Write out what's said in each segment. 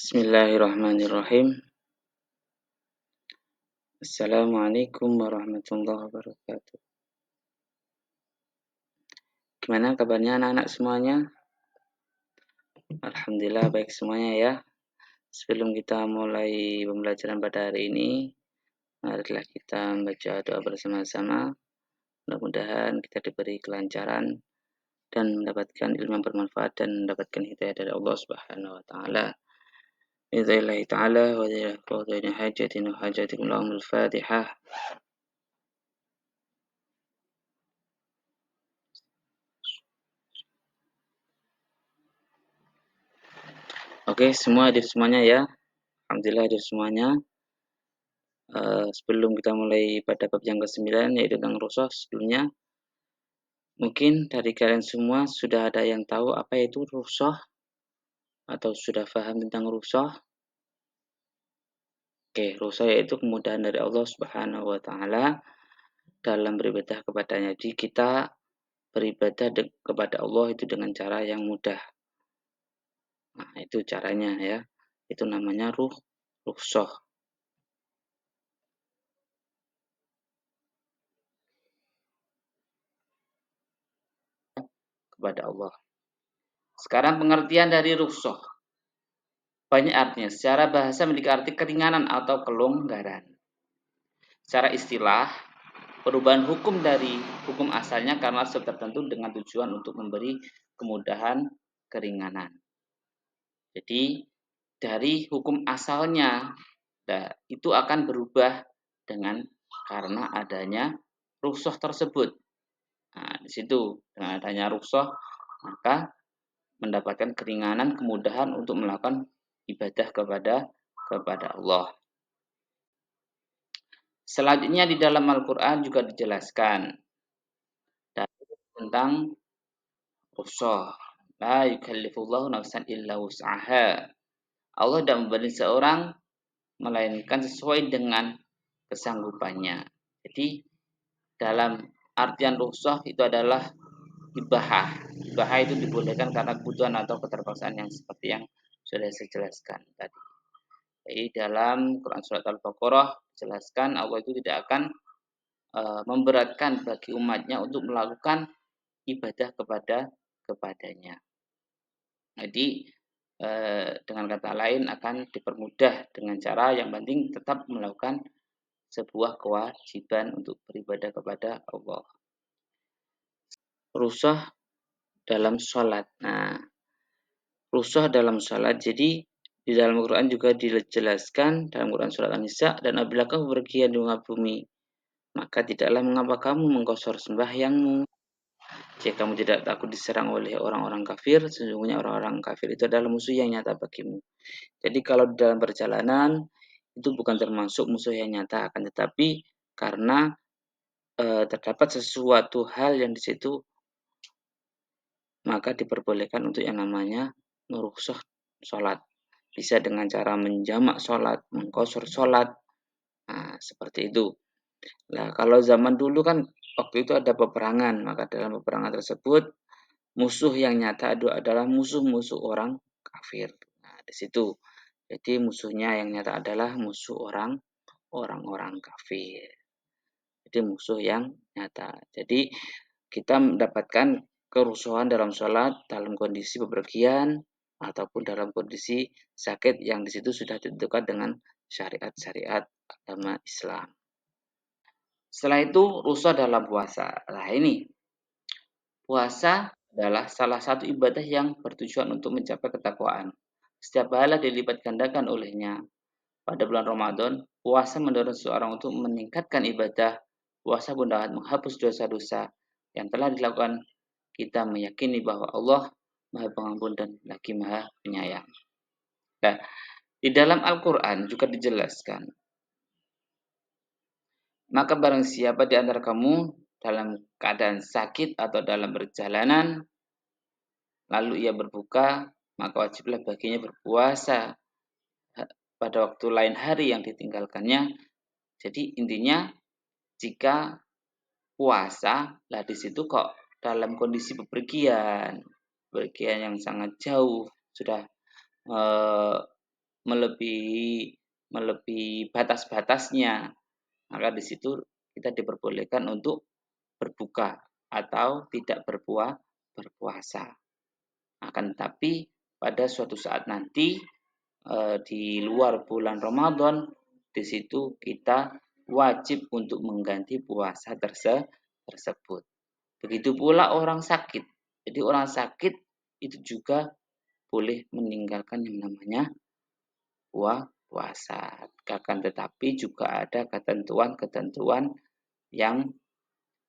Bismillahirrahmanirrahim. Assalamualaikum warahmatullahi wabarakatuh. Gimana kabarnya anak-anak semuanya? Alhamdulillah baik semuanya ya. Sebelum kita mulai pembelajaran pada hari ini, marilah kita membaca doa bersama-sama. Mudah-mudahan kita diberi kelancaran dan mendapatkan ilmu yang bermanfaat dan mendapatkan hidayah dari Allah Subhanahu wa taala. Bidzillah ta'ala wa dzillah hajatin wa hajatikum lahumul Fatihah. Oke, semua hadir semuanya ya. Alhamdulillah hadir semuanya. Sebelum kita mulai pada bab yang ke-9 yaitu tentang rukhsah sebelumnya, mungkin dari kalian semua sudah ada yang tahu apa itu rukhsah atau sudah paham tentang rukhsah? Oke, rukhsah yaitu kemudahan dari Allah Subhanahu wa taala dalam beribadah kepadanya. Jadi kita beribadah kepada Allah itu dengan cara yang mudah. Nah, itu caranya ya. Itu namanya rukhsah kepada Allah. Sekarang pengertian dari rukhsah. Banyak artinya. Secara bahasa memiliki arti keringanan atau kelonggaran. Secara istilah, perubahan hukum dari hukum asalnya karena sebab tertentu dengan tujuan untuk memberi kemudahan keringanan. Jadi, dari hukum asalnya, itu akan berubah dengan karena adanya rukhsah tersebut. Nah, di situ dengan adanya rukhsah, maka mendapatkan keringanan, kemudahan untuk melakukan ibadah kepada Allah. Selanjutnya di dalam Al-Quran juga dijelaskan tentang rukhsah. La yukallifullahu nafsan illa wus'aha. Allah tidak memberi seorang melainkan sesuai dengan kesanggupannya. Jadi dalam artian rukhsah itu adalah ibahah. Ibahah itu dibolehkan karena kebutuhan atau keterpaksaan yang seperti yang sudah saya jelaskan tadi. Jadi dalam Quran Surat Al-Baqarah jelaskan Allah itu tidak akan memberatkan bagi umatnya untuk melakukan ibadah kepadanya. Jadi dengan kata lain akan dipermudah dengan cara yang penting tetap melakukan sebuah kewajiban untuk beribadah kepada Allah. Rukhsah dalam sholat. Nah, rukhsah dalam sholat. Jadi di dalam Al-Quran juga dijelaskan dalam Quran Surat An-Nisa, dan apabila kamu berpergian di muka bumi, maka tidaklah mengapa kamu mengkosor sembahyangmu. Jika kamu tidak takut diserang oleh orang-orang kafir, sesungguhnya orang-orang kafir itu adalah musuh yang nyata bagimu. Jadi kalau dalam perjalanan itu bukan termasuk musuh yang nyata, akan tetapi karena terdapat sesuatu hal yang di situ, maka diperbolehkan untuk yang namanya merukhsah sholat. Bisa dengan cara menjamak sholat, mengqashar sholat, nah, seperti itu. Nah, kalau zaman dulu kan waktu itu ada peperangan, maka dalam peperangan tersebut musuh yang nyata adalah musuh-musuh orang kafir. Nah, di situ. Jadi musuhnya yang nyata adalah musuh orang-orang kafir. Jadi musuh yang nyata. Jadi kita mendapatkan kerusuhan dalam sholat dalam kondisi bepergian ataupun dalam kondisi sakit yang di situ sudah ditentukan dengan syariat-syariat agama Islam. Setelah itu rukhsah dalam puasa. Nah ini puasa adalah salah satu ibadah yang bertujuan untuk mencapai ketakwaan. Setiap pahala dilipat gandakan olehnya. Pada bulan Ramadan, puasa mendorong seseorang untuk meningkatkan ibadah. Puasa pun dapat menghapus dosa-dosa yang telah dilakukan. Kita meyakini bahwa Allah Maha Pengampun dan lagi Maha Penyayang. Nah, di dalam Al-Quran juga dijelaskan, maka barang siapa di antara kamu dalam keadaan sakit atau dalam perjalanan, lalu ia berbuka, maka wajiblah baginya berpuasa pada waktu lain hari yang ditinggalkannya. Jadi intinya jika puasa, lah di situ kok dalam kondisi bepergian yang sangat jauh, sudah melebihi melebihi batas-batasnya, maka di situ kita diperbolehkan untuk berbuka atau tidak berpuasa. Akan tetapi pada suatu saat nanti di luar bulan Ramadan, di situ kita wajib untuk mengganti puasa tersebut. Begitu pula orang sakit. Jadi orang sakit itu juga boleh meninggalkan yang namanya puasa. Akan tetapi juga ada ketentuan-ketentuan yang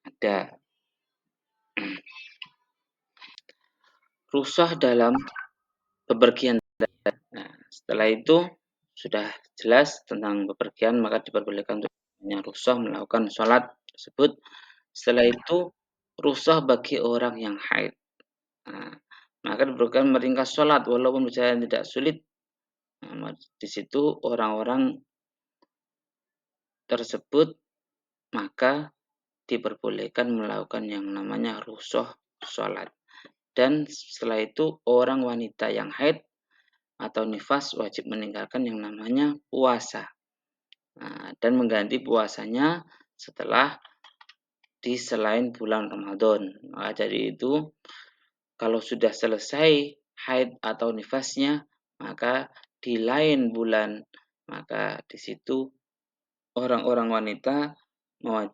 ada. Rukhsah dalam bepergian. Nah, setelah itu sudah jelas tentang bepergian, maka diperbolehkan untuk yang rukhsah melakukan sholat tersebut. Setelah itu rukhsah bagi orang yang haid. Nah, maka diperbolehkan meringkas sholat walaupun berjalan tidak sulit. Nah, di situ orang-orang tersebut maka diperbolehkan melakukan yang namanya rukhsah sholat. Dan setelah itu orang wanita yang haid atau nifas wajib meninggalkan yang namanya puasa. Nah, dan mengganti puasanya setelah di selain bulan Ramadan. Maka dari itu kalau sudah selesai haid atau nifasnya, maka di lain bulan, maka di situ orang-orang wanita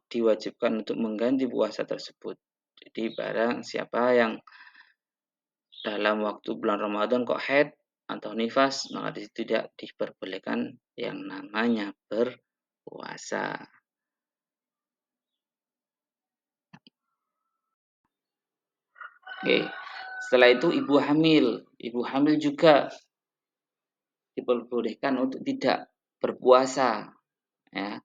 diwajibkan untuk mengganti puasa tersebut. Jadi barang siapa yang dalam waktu bulan Ramadan kok haid atau nifas, maka di situ tidak diperbolehkan yang namanya berpuasa. Oke. Setelah itu ibu hamil juga diperbolehkan untuk tidak berpuasa, ya.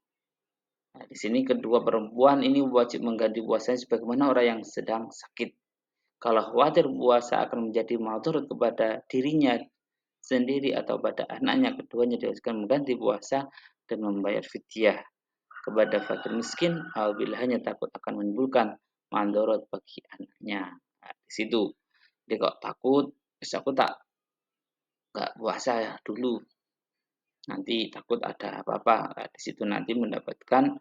Nah, di sini kedua perempuan ini wajib mengganti puasanya sebagaimana orang yang sedang sakit. Kalau khawatir puasa akan menjadi madarat kepada dirinya sendiri atau pada anaknya, keduanya diwajibkan mengganti puasa dan membayar fidyah kepada fakir miskin apabila hanya takut akan menimbulkan madarat bagi anaknya. Nah, di situ dia kok takut, aku nggak puasa ya dulu, nanti takut ada apa-apa. Nah, di situ nanti mendapatkan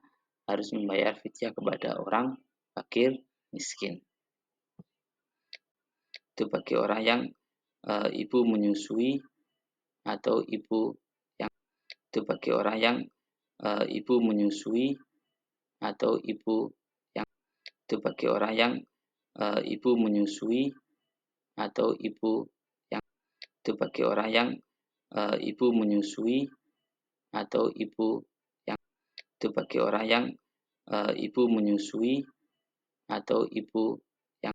harus membayar fidyah kepada orang fakir miskin. Itu bagi orang yang ibu menyusui atau ibu yang itu bagi orang yang ibu menyusui atau ibu yang itu bagi orang yang ibu menyusui atau ibu yang itu bagi orang yang ibu menyusui atau ibu yang itu bagi orang yang ibu menyusui atau ibu yang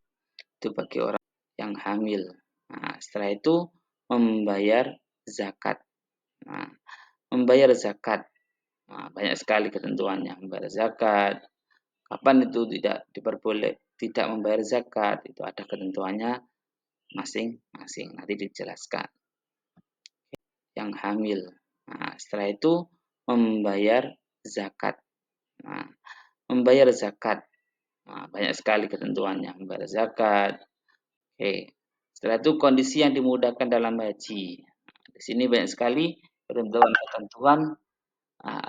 itu bagi orang yang hamil. Nah, setelah itu membayar zakat. Nah, membayar zakat. Nah, banyak sekali ketentuannya. Membayar zakat. Kapan itu tidak membayar zakat? Itu ada ketentuannya masing-masing. Nanti dijelaskan. Yang hamil. Nah, setelah itu membayar zakat. Nah, membayar zakat. Nah, banyak sekali ketentuannya. Membayar zakat. Oke. Setelah itu kondisi yang dimudahkan dalam haji. Nah, di sini banyak sekali ketentuan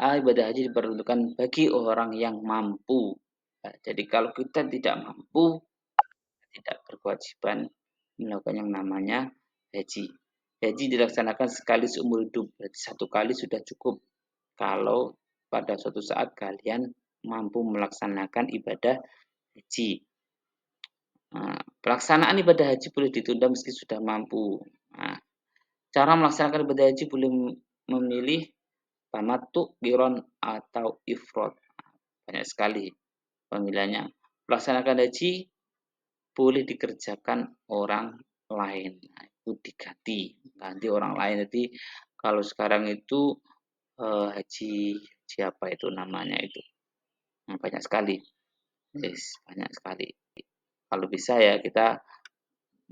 ibadah haji diperuntukkan bagi orang yang mampu. Nah, jadi kalau kita tidak mampu, tidak berkewajiban melakukan yang namanya haji. Haji dilaksanakan sekali seumur hidup, berarti satu kali sudah cukup. Kalau pada suatu saat kalian mampu melaksanakan ibadah haji. Nah, pelaksanaan ibadah haji boleh ditunda meski sudah mampu. Nah, cara melaksanakan ibadah haji boleh memilih tamattu, qiron, atau ifrad. Banyak sekali pemilihannya. Melaksanakan haji boleh dikerjakan orang lain. Nah, itu ganti orang lain. Jadi kalau sekarang itu haji siapa itu namanya itu? Nah, banyak sekali. Yes, banyak sekali. Kalau bisa ya kita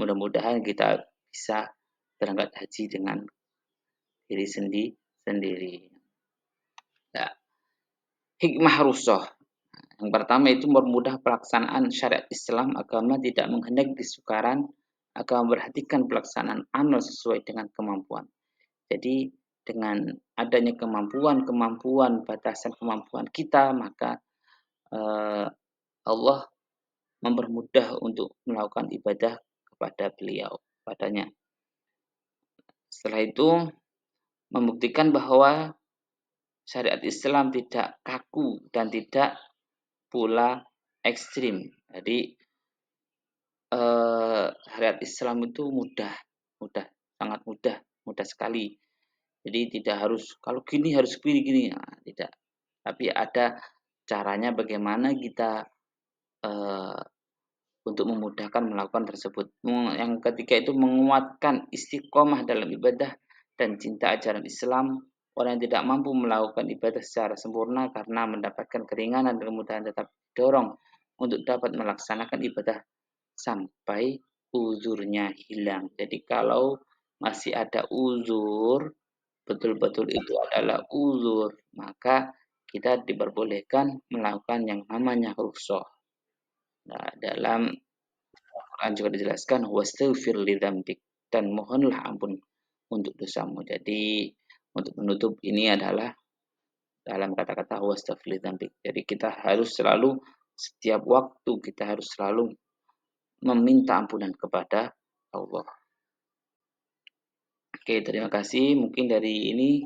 mudah-mudahan kita bisa berangkat haji dengan diri sendiri. Nah, hikmah rukhsah. Yang pertama itu mempermudah pelaksanaan syariat Islam. Agama tidak menghendaki kesukaran, agama memperhatikan pelaksanaan amal sesuai dengan kemampuan. Jadi dengan adanya kemampuan, batasan kemampuan kita, maka Allah mempermudah untuk melakukan ibadah kepada beliau, padanya. Setelah itu membuktikan bahwa syariat Islam tidak kaku dan tidak pula ekstrim. Jadi syariat Islam itu mudah, sangat mudah sekali. Jadi tidak harus kalau gini harus gini, nah, tidak. Tapi ada caranya bagaimana kita untuk memudahkan melakukan tersebut. Yang ketiga itu menguatkan istiqomah dalam ibadah dan cinta ajaran Islam. Orang yang tidak mampu melakukan ibadah secara sempurna karena mendapatkan keringanan dan kemudahan tetap didorong untuk dapat melaksanakan ibadah sampai uzurnya hilang. Jadi kalau masih ada uzur, betul-betul itu adalah uzur, maka kita diperbolehkan melakukan yang namanya rukhsah. Nah, dalam Al-Quran juga dijelaskan wastaghfir lidzambik dan mohonlah ampun untuk dosamu. Jadi untuk menutup ini adalah dalam kata-kata wastaghfir lidzambik. Jadi kita harus selalu setiap waktu kita harus selalu meminta ampunan kepada Allah. Oke, terima kasih. Mungkin dari ini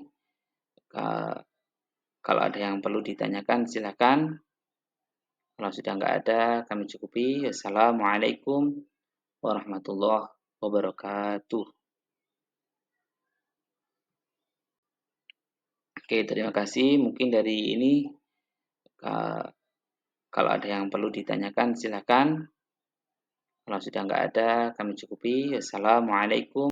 kalau ada yang perlu ditanyakan silakan. Kalau sudah nggak ada, kami cukupi. Assalamualaikum warahmatullahi wabarakatuh. Oke, terima kasih. Mungkin dari ini kalau ada yang perlu ditanyakan silakan. Kalau sudah nggak ada, kami cukupi. Assalamualaikum.